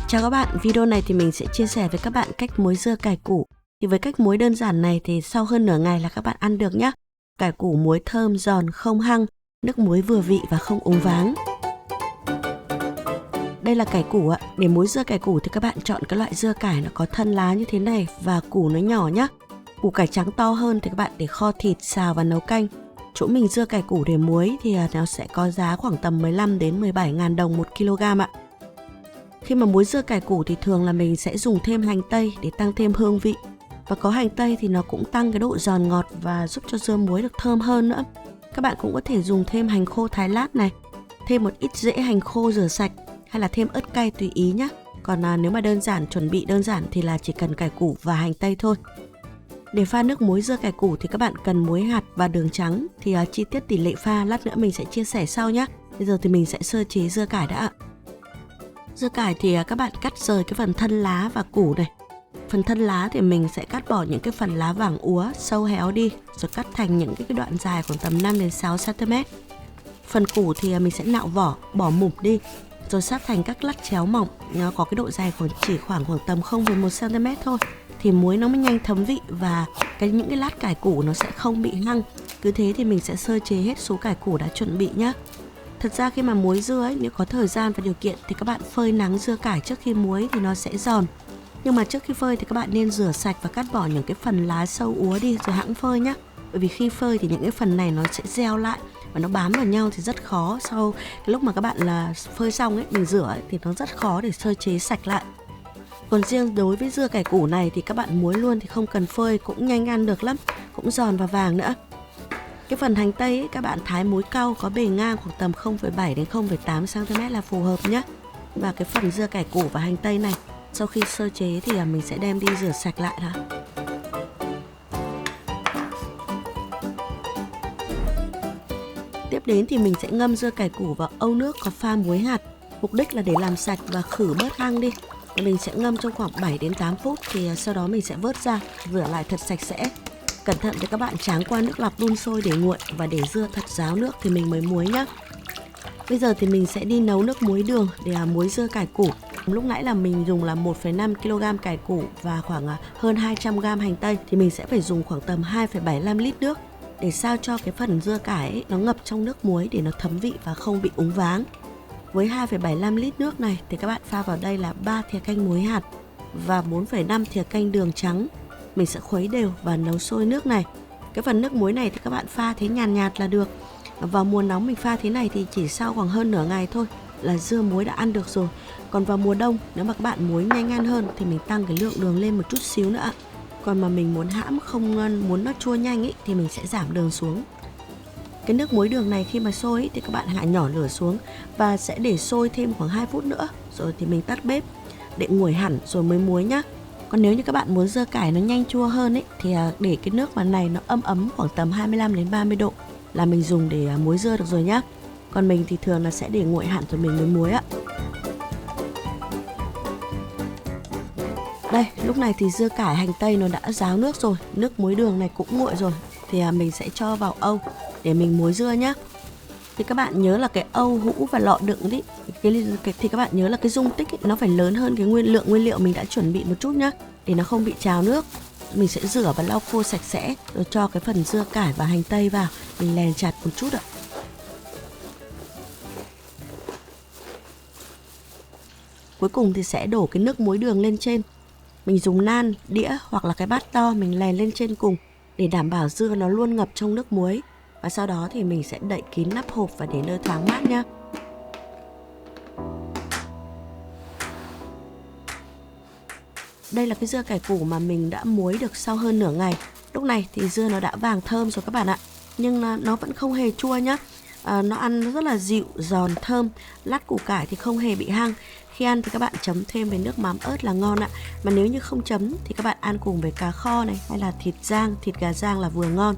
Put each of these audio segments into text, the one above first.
Chào các bạn, video này thì mình sẽ chia sẻ với các bạn cách muối dưa cải củ. Thì với cách muối đơn giản này thì sau hơn nửa ngày là các bạn ăn được nhé. Cải củ muối thơm, giòn, không hăng, nước muối vừa vị và không uống váng. Đây là cải củ ạ. Để muối dưa cải củ thì các bạn chọn cái loại dưa cải nó có thân lá như thế này và củ nó nhỏ nhé. Củ cải trắng to hơn thì các bạn để kho thịt, xào và nấu canh. Chỗ mình dưa cải củ để muối thì nó sẽ có giá khoảng tầm 15 đến 17.000 đồng 1 kg ạ. Khi mà muối dưa cải củ thì thường là mình sẽ dùng thêm hành tây để tăng thêm hương vị. Và có hành tây thì nó cũng tăng cái độ giòn ngọt và giúp cho dưa muối được thơm hơn nữa. Các bạn cũng có thể dùng thêm hành khô thái lát này, thêm một ít rễ hành khô rửa sạch hay là thêm ớt cay tùy ý nhé. Còn nếu mà chuẩn bị đơn giản thì là chỉ cần cải củ và hành tây thôi. Để pha nước muối dưa cải củ thì các bạn cần muối hạt và đường trắng. Thì chi tiết tỷ lệ pha lát nữa mình sẽ chia sẻ sau nhé. Bây giờ thì mình sẽ sơ chế dưa cải đã ạ. Dưa cải thì các bạn cắt rời cái phần thân lá và củ này. Phần thân lá thì mình sẽ cắt bỏ những cái phần lá vàng úa, sâu héo đi, rồi cắt thành những cái đoạn dài khoảng tầm 5 đến 6 cm. Phần củ thì mình sẽ nạo vỏ, bỏ mụn đi, rồi sát thành các lát chéo mỏng, nó có cái độ dài chỉ khoảng tầm 0,1 cm thôi. Thì muối nó mới nhanh thấm vị và những cái lát cải củ nó sẽ không bị hăng. Cứ thế thì mình sẽ sơ chế hết số cải củ đã chuẩn bị nhé. Thật ra khi mà muối dưa ấy, nếu có thời gian và điều kiện thì các bạn phơi nắng dưa cải trước khi muối thì nó sẽ giòn. Nhưng mà trước khi phơi thì các bạn nên rửa sạch và cắt bỏ những cái phần lá sâu úa đi rồi hãng phơi nhé. Bởi vì khi phơi thì những cái phần này nó sẽ gieo lại và nó bám vào nhau thì rất khó. Sau cái lúc mà các bạn phơi xong ấy, mình rửa ấy, thì nó rất khó để sơ chế sạch lại. Còn riêng đối với dưa cải củ này thì các bạn muối luôn thì không cần phơi, cũng nhanh ăn được lắm, cũng giòn và vàng nữa. Cái phần hành tây ấy, các bạn thái muối cau có bề ngang khoảng tầm 0,7 đến 0,8 cm là phù hợp nhé. Và cái phần dưa cải củ và hành tây này sau khi sơ chế thì mình sẽ đem đi rửa sạch lại đã. Tiếp đến thì mình sẽ ngâm dưa cải củ vào âu nước có pha muối hạt. Mục đích là để làm sạch và khử bớt hăng đi. Mình sẽ ngâm trong khoảng 7 đến 8 phút thì sau đó mình sẽ vớt ra, rửa lại thật sạch sẽ. Cẩn thận để các bạn tráng qua nước lọc đun sôi để nguội và để dưa thật ráo nước thì mình mới muối nhé. Bây giờ thì mình sẽ đi nấu nước muối đường để muối dưa cải củ. Lúc nãy là mình dùng là 1,5 kg cải củ và khoảng hơn 200 g hành tây thì mình sẽ phải dùng khoảng tầm 2,75 lít nước để sao cho cái phần dưa cải ấy, nó ngập trong nước muối để nó thấm vị và không bị úng váng. Với 2,75 lít nước này thì các bạn pha vào đây là 3 thìa canh muối hạt và 4,5 thìa canh đường trắng. Mình sẽ khuấy đều và nấu sôi nước này. Cái phần nước muối này thì các bạn pha thế nhàn nhạt là được. Vào mùa nóng mình pha thế này thì chỉ sau khoảng hơn nửa ngày thôi là dưa muối đã ăn được rồi. Còn vào mùa đông nếu mà các bạn muối nhanh ăn hơn thì mình tăng cái lượng đường lên một chút xíu nữa. Còn mà mình muốn hãm không muốn nó chua nhanh ý, thì mình sẽ giảm đường xuống. Cái nước muối đường này khi mà sôi ý, thì các bạn hạ nhỏ lửa xuống và sẽ để sôi thêm khoảng 2 phút nữa rồi thì mình tắt bếp để nguội hẳn rồi mới muối nhá. Còn nếu như các bạn muốn dưa cải nó nhanh chua hơn ấy thì để cái nước mà này nó ấm khoảng tầm 25 đến 30 độ là mình dùng để muối dưa được rồi nhá. Còn mình thì thường là sẽ để nguội hẳn rồi mình mới muối ạ. Đây, lúc này thì dưa cải hành tây nó đã ráo nước rồi, nước muối đường này cũng nguội rồi thì mình sẽ cho vào âu để mình muối dưa nhá. Thì các bạn nhớ là cái âu, hũ và lọ đựng đi thì các bạn nhớ là cái dung tích ấy, nó phải lớn hơn cái nguyên liệu mình đã chuẩn bị một chút nhá, để nó không bị trào nước. Mình sẽ rửa và lau khô sạch sẽ rồi cho cái phần dưa cải và hành tây vào, mình lèn chặt một chút ạ. Cuối cùng thì sẽ đổ cái nước muối đường lên trên. Mình dùng nan, đĩa hoặc là cái bát to mình lèn lên trên cùng để đảm bảo dưa nó luôn ngập trong nước muối. Và sau đó thì mình sẽ đậy kín nắp hộp và để nơi thoáng mát nhá. Đây là cái dưa cải củ mà mình đã muối được sau hơn nửa ngày. Lúc này thì dưa nó đã vàng thơm rồi các bạn ạ. Nhưng nó vẫn không hề chua nhá. Nó ăn rất là dịu, giòn, thơm. Lát củ cải thì không hề bị hăng. Khi ăn thì các bạn chấm thêm với nước mắm ớt là ngon ạ. Mà nếu như không chấm thì các bạn ăn cùng với cá kho này hay là thịt rang, thịt gà rang là vừa ngon.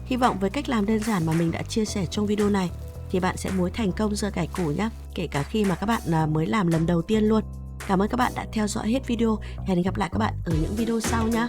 Hy vọng với cách làm đơn giản mà mình đã chia sẻ trong video này thì bạn sẽ muối thành công dưa cải củ nhé. Kể cả khi mà các bạn mới làm lần đầu tiên luôn. Cảm ơn các bạn đã theo dõi hết video. Hẹn gặp lại các bạn ở những video sau nhé.